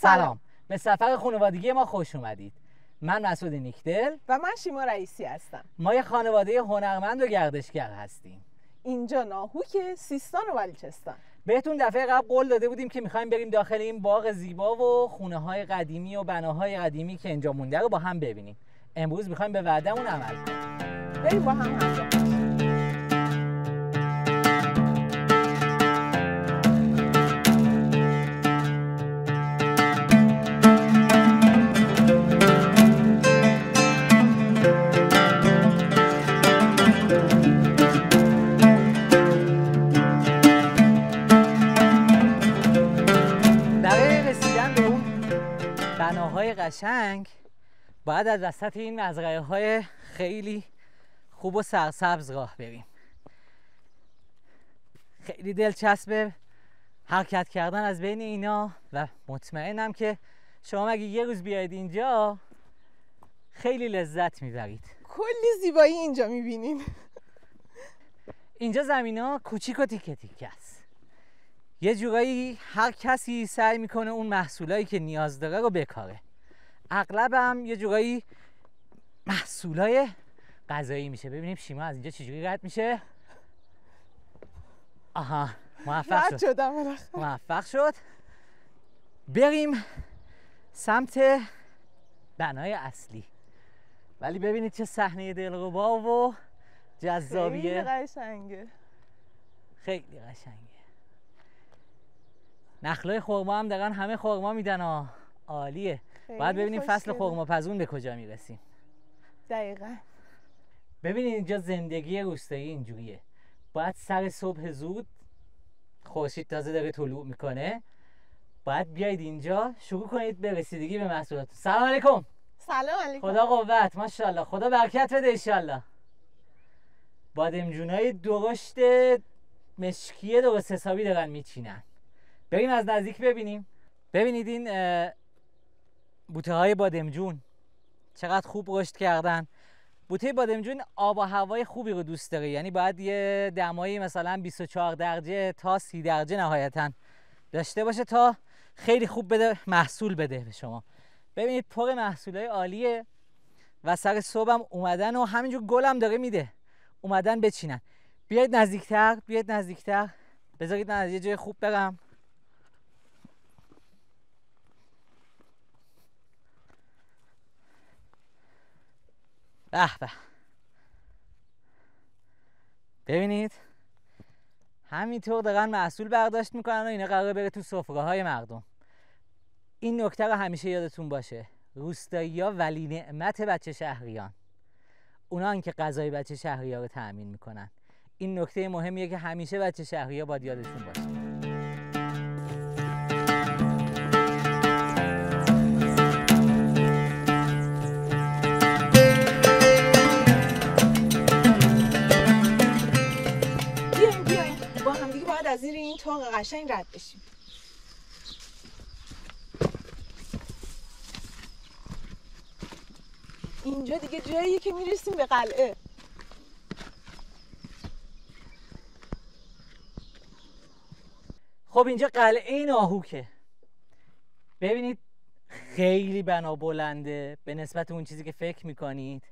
سلام. به سفر خانوادگی ما خوش اومدید. من مسعود نیکدل و من شیما رئیسی هستم. ما یه خانواده هنرمند و گردشگر هستیم. اینجا ناهوک، سیستان و بلوچستان. بهتون دفعه قبل قول داده بودیم که میخوایم بریم داخل این باغ زیبا و خونه‌های قدیمی و بناهای قدیمی که اینجا مونده رو با هم ببینیم. امروز میخوایم به وعده‌مون عمل کنیم. بریم با هم همراه باشیم. بناهای قشنگ باید از وسط این مزرعه‌های خیلی خوب و سرسبز راه بریم. خیلی دلچسبه حرکت کردن از بین اینا و مطمئنم که شما اگه یه روز بیاید اینجا خیلی لذت میبرید. کلی زیبایی اینجا میبینین. اینجا زمینا کوچیک و تیکه تیکه است. یه جورایی هر کسی سعی میکنه اون محصولایی که نیاز داره رو بکاره. اغلب هم یه جورایی محصولای غذایی میشه. ببینیم شیما از اینجا چجوری رد میشه. آها، موفق شد. موفق شد. بریم سمت بنای اصلی. ولی ببینید چه صحنه دلربا و جذابیه. خیلی قشنگه. خیلی قشنگه. نخلای خرما هم دارن همه خرما میدن. عالیه. باید ببینیم فصل خرما پزون به کجا میرسیم. دقیقاً. ببینید اینجا زندگی روستایی اینجوریه. باید سر صبح زود خورشید تازه داره طلوع میکنه. باید بیاید اینجا شروع کنید به رسیدگی به محصولات. سلام علیکم. سلام علیکم. خدا قوت. ماشاءالله. خدا برکت بده انشالله. بادمجونای درشت مشکی درست حسابی دارن میچینن. بریم از نزدیک ببینیم. ببینید این بوته های بادمجون چقدر خوب رشد کردن. بوته بادمجون آب و هوای خوبی رو دوست داره، یعنی باید یه دمایی مثلا 24 درجه تا 30 درجه نهایتا داشته باشه تا خیلی خوب بده محصول بده به شما. ببینید پر محصولای عالیه و سر صبحم اومدن و همینجور گلم داره میده. اومدن بچینن. بیاید نزدیکتر، بیاید نزدیکتر. بذارید من از یه جای خوب برم. به به. ببینید همینطور دارن محصول برداشت میکنن و اینا قراره بره تو سفره های مردم. این نکته رو همیشه یادتون باشه. روستایی‌ها ولی نعمت بچه شهریان. اونان که غذای بچه شهری‌ها رو تأمین میکنن. این نکته مهمیه که همیشه بچه شهری‌ها باید یادشون باشه. از زیر این طاق قشنگ رد بشیم. اینجا دیگه جاییه که میرسیم به قلعه. خب اینجا قلعه ناهوکه. ببینید خیلی بنا بلنده به نسبت اون چیزی که فکر میکنید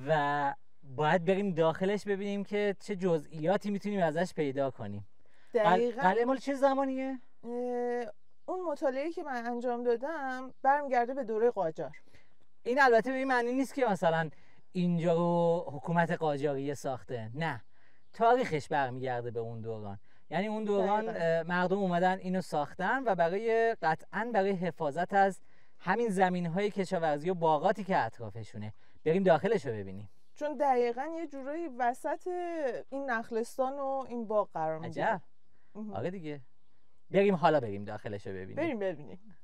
و باید بریم داخلش ببینیم که چه جزئیاتی میتونیم ازش پیدا کنیم. دقیقاً. قلعه مال چه زمانیه؟ اون مطالعه‌ای که من انجام دادم برمیگرده به دوره قاجار. این البته به این معنی نیست که مثلا اینجا رو حکومت قاجاریه ساخته. نه، تاریخش برمیگرده به اون دوران. یعنی اون دوران مردم اومدن اینو ساختن و قطعاً برای حفاظت از همین زمین‌های کشاورزی و باغاتی که اطرافشونه. بریم داخلش رو ببینیم. چون دقیقاً یه جورایی وسط این نخلستان و این باغ قرار می‌گیره. عجب. آره دیگه. حالا بریم داخلش رو ببینیم. بریم ببینیم.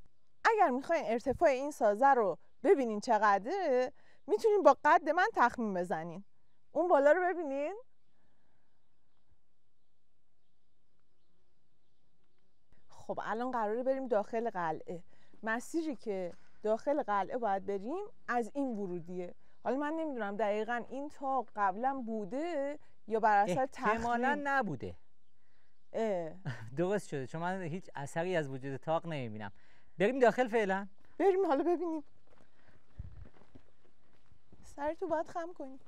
اگر میخواین ارتفاع این سازه رو ببینین چقدره، میتونین با قد من تخمین بزنین. اون بالا رو ببینین. خب الان قراره بریم داخل قلعه. مسیری که داخل قلعه باید بریم از این ورودیه. حالا من نمیدونم دقیقاً این طاق قبلا بوده یا بر اثر تخمین. احتمالاً نبوده. درست شده، چون من هیچ اثری از وجود طاق نمیبینم. بریم داخل فعلا. بریم حالا ببینیم. سرتو باید خم کنی.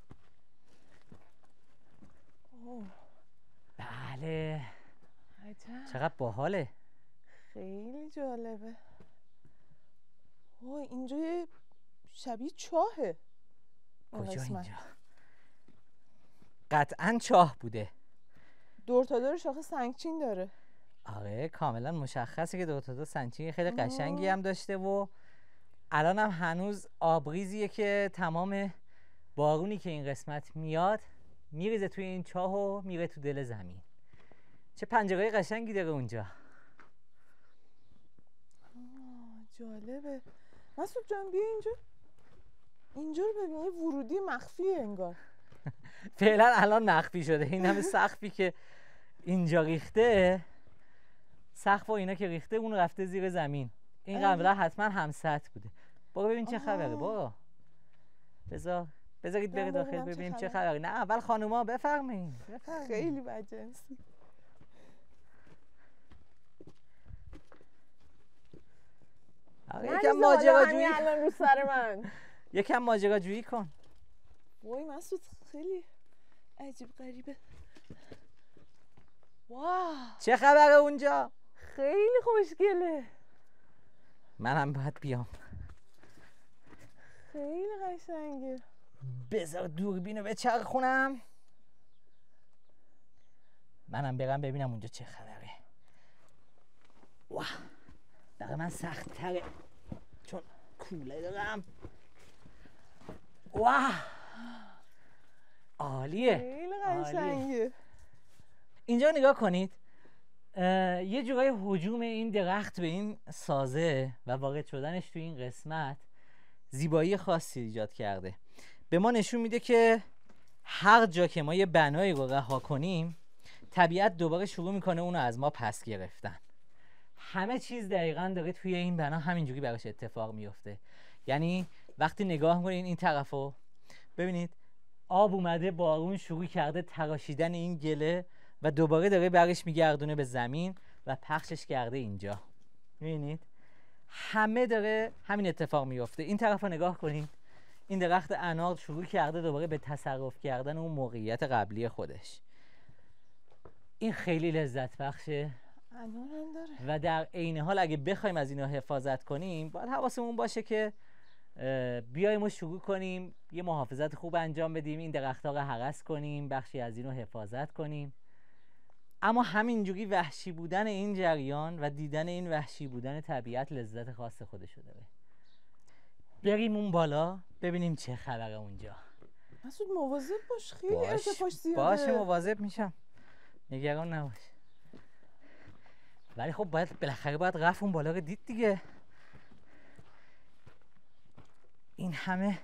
اوه. بله عجب. چقدر باحاله. خیلی جالبه. اوه اینجا یه شبیه چاهه. کجا اینجا؟ قطعاً چاه بوده. دور تا دور شاخه سنگچین داره. آره کاملا مشخصه که دور تا دور سنگچین خیلی قشنگی هم داشته و الان هم هنوز آبریزیه که تمام بارونی که این قسمت میاد میریزه توی این چاه و میره تو دل زمین. چه پنجره‌های قشنگی داره اونجا. جالبه. مسعود جان بیا اینجا. اینجا رو ببین یه ورودی مخفیه انگار. فعلا الان مخفی شده. این همه سقفی که اینجا ریخته، سقف و اینا که ریخته اون رفته زیر زمین. این قبلا حتما هم سطح بوده. برو ببین چه خبره. برو بذارید بره داخل ببینیم چه خبره. نه اول خانوما بفرمایید. خیلی بدجنسی. یکم ماجراجویی الان رو سر من. یکم ماجراجویی کن. وای مسعود خیلی عجیب غریبه. واو چه خبره اونجا؟ خیلی خوشگله. منم باید بیام. خیلی قشنگه. بذار دوربینو بچرخونم. منم برم ببینم اونجا چه خبره. واه برای من سخت تره چون کوله دارم. واه عالیه. خیلی قشنگه. اینجا نگاه کنید. یه جورای هجوم این درخت به این سازه و وارد شدنش تو این قسمت زیبایی خاصی ایجاد کرده. به ما نشون میده که هر جا که ما یه بنایی رو رها کنیم طبیعت دوباره شروع میکنه اونو از ما پس گرفتن. همه چیز دقیقاً داره توی این بنا همینجوری براش اتفاق میفته. یعنی وقتی نگاه کنین این طرفو ببینید آب اومده، بارون شروع کرده تراشیدن این گله و دوباره داره برش میگردونه به زمین و پخشش کرده اینجا. میبینید همه داره همین اتفاق میفته. این طرف رو نگاه کنید. این درخت انار شروع کرده دوباره به تصرف کردن اون موقعیت قبلی خودش. این خیلی لذت بخشه. انارم داره. و در عین حال اگه بخوایم از اینا حفاظت کنیم باید حواسمون باشه که بیایم و شروع کنیم یه محافظت خوب انجام بدیم، این درخت‌ها رو هرس کنیم، بخشی از اینو حفاظت کنیم. اما همینجوری وحشی بودن این جریان و دیدن این وحشی بودن طبیعت لذت خاص خودشو داره. بریم اون بالا ببینیم چه خبره اونجا. مسعود مواظب باش، خیلی ارتفاعش زیاده. باشه مواظب میشم، نگران نباش. ولی خب بالاخره باید رفت اون بالا رو دید دیگه. این همه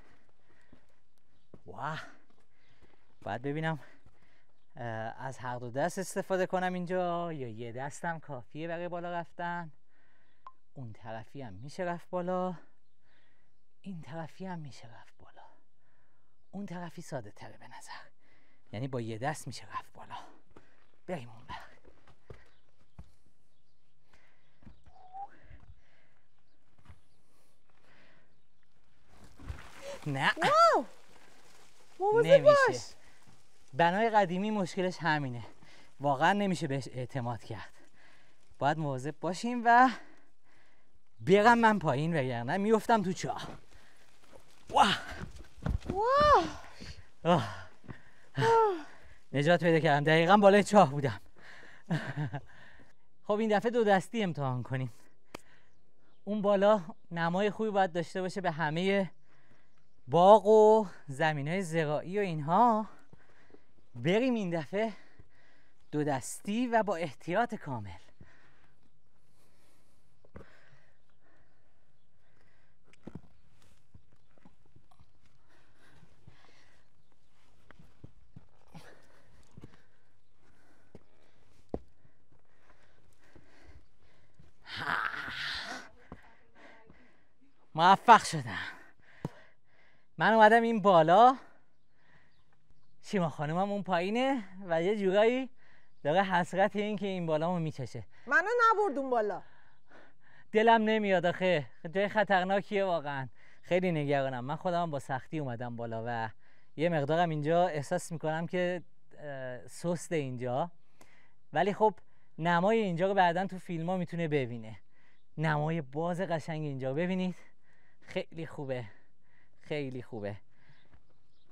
واه باید ببینم از هر دو دست استفاده کنم اینجا یا یه دستم کافیه برای بالا رفتن. اون طرفی هم میشه رفت بالا، این طرفی هم میشه رفت بالا. اون طرفی ساده تره به نظر، یعنی با یه دست میشه رفت بالا. بریم اون بر. نه نمیشه. بنای قدیمی مشکلش همینه، واقعا نمیشه بهش اعتماد کرد. باید مواظب باشیم و برم من پایین وگرنه میافتم تو چاه. واه نجات پیدا کردم. دقیقا بالای چاه بودم. خب این دفعه دو دستی امتحان کنیم. اون بالا نمای خوبی باید داشته باشه به همه باغ و زمین‌های زراعی و اینها. بریم این دفعه دو دستی و با احتیاط کامل. موفق شدم. من اومدم این بالا، شیما خانومم اون پایینه و یه جورایی داره حسرت این که این بالامو میکشه. منو نبرد اون بالا. دلم نمیاد آخه، جای خطرناکیه واقعا. خیلی نگرانم. من خودم با سختی اومدم بالا و یه مقدارم اینجا احساس میکنم که سست اینجا، ولی خب نمای اینجا رو بعداً تو فیلم ها میتونه ببینه. نمای باز قشنگ اینجا ببینید، خیلی خوبه، خیلی خوبه.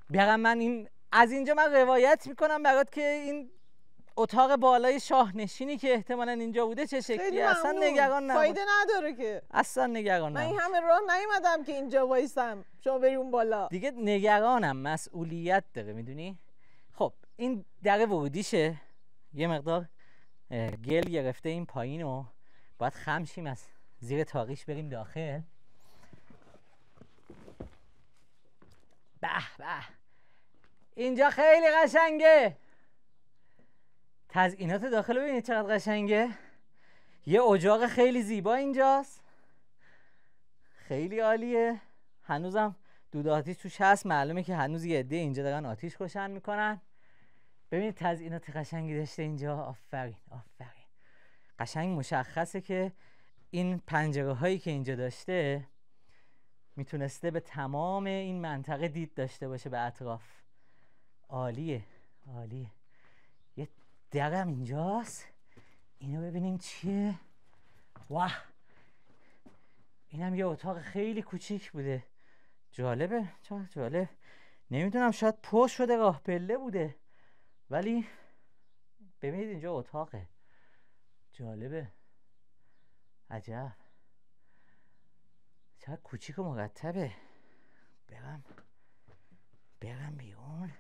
بیارم من از اینجا من روایت میکنم برات که این اتاق بالای شاهنشینی که احتمالاً اینجا بوده چه شکلی. اصلا نگران نباش، فایده نداره که. اصلا نگران من نباش. این همه راه نیومدم که اینجا وایسم شما بری اون بالا. دیگه نگرانم، مسئولیت داره میدونی. خب این در ورودیشه، یه مقدار گل گرفته این پایین و باید خم شیم از زیر تاقیش بریم داخل. به به، اینجا خیلی قشنگه. تزئینات داخل ببینید چقدر قشنگه. یه اجاق خیلی زیبا اینجاست، خیلی عالیه. هنوزم دود آتیش توش هست، معلومه که هنوز یه عده اینجا دارن آتیش روشن میکنن. ببینید تزئینات قشنگی داشته اینجا. آفرین آفرین. قشنگ مشخصه که این پنجره هایی که اینجا داشته میتونسته به تمام این منطقه دید داشته باشه به اطراف. عالیه عالیه. یه درم اینجاست، اینو ببینیم چیه. واه، اینم یه اتاق خیلی کوچیک بوده. جالبه، چقدر جالب. نمیدونم، شاید پر شده راه پله بوده، ولی ببینید اینجا اتاقه. جالبه، عجب، چقدر کوچیک و مرتبه. برم بیرون.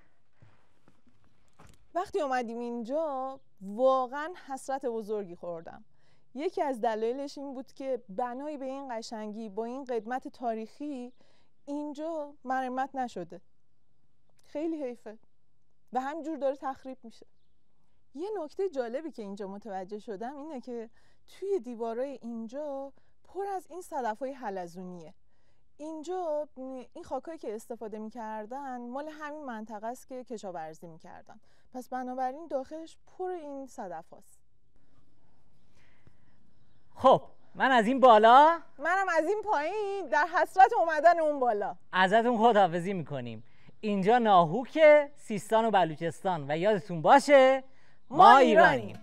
وقتی اومدیم اینجا واقعا حسرت بزرگی خوردم. یکی از دلایلش این بود که بنایی به این قشنگی با این قدمت تاریخی اینجا مرمت نشده. خیلی حیفه و همینجور داره تخریب میشه. یه نکته جالبی که اینجا متوجه شدم اینه که توی دیوارای اینجا پر از این صدف‌های حلزونیه. اینجا این خاکایی که استفاده می‌کردن مال همین منطقه است که کشاورزی می‌کردن، پس بنابراین داخلش پر این صدف‌هاست. خب من از این بالا، منم از این پایین در حسرت اومدن اون بالا ازتون خداحافظی میکنیم. اینجا ناهوک، سیستان و بلوچستان و یادتون باشه ما ایرانیم.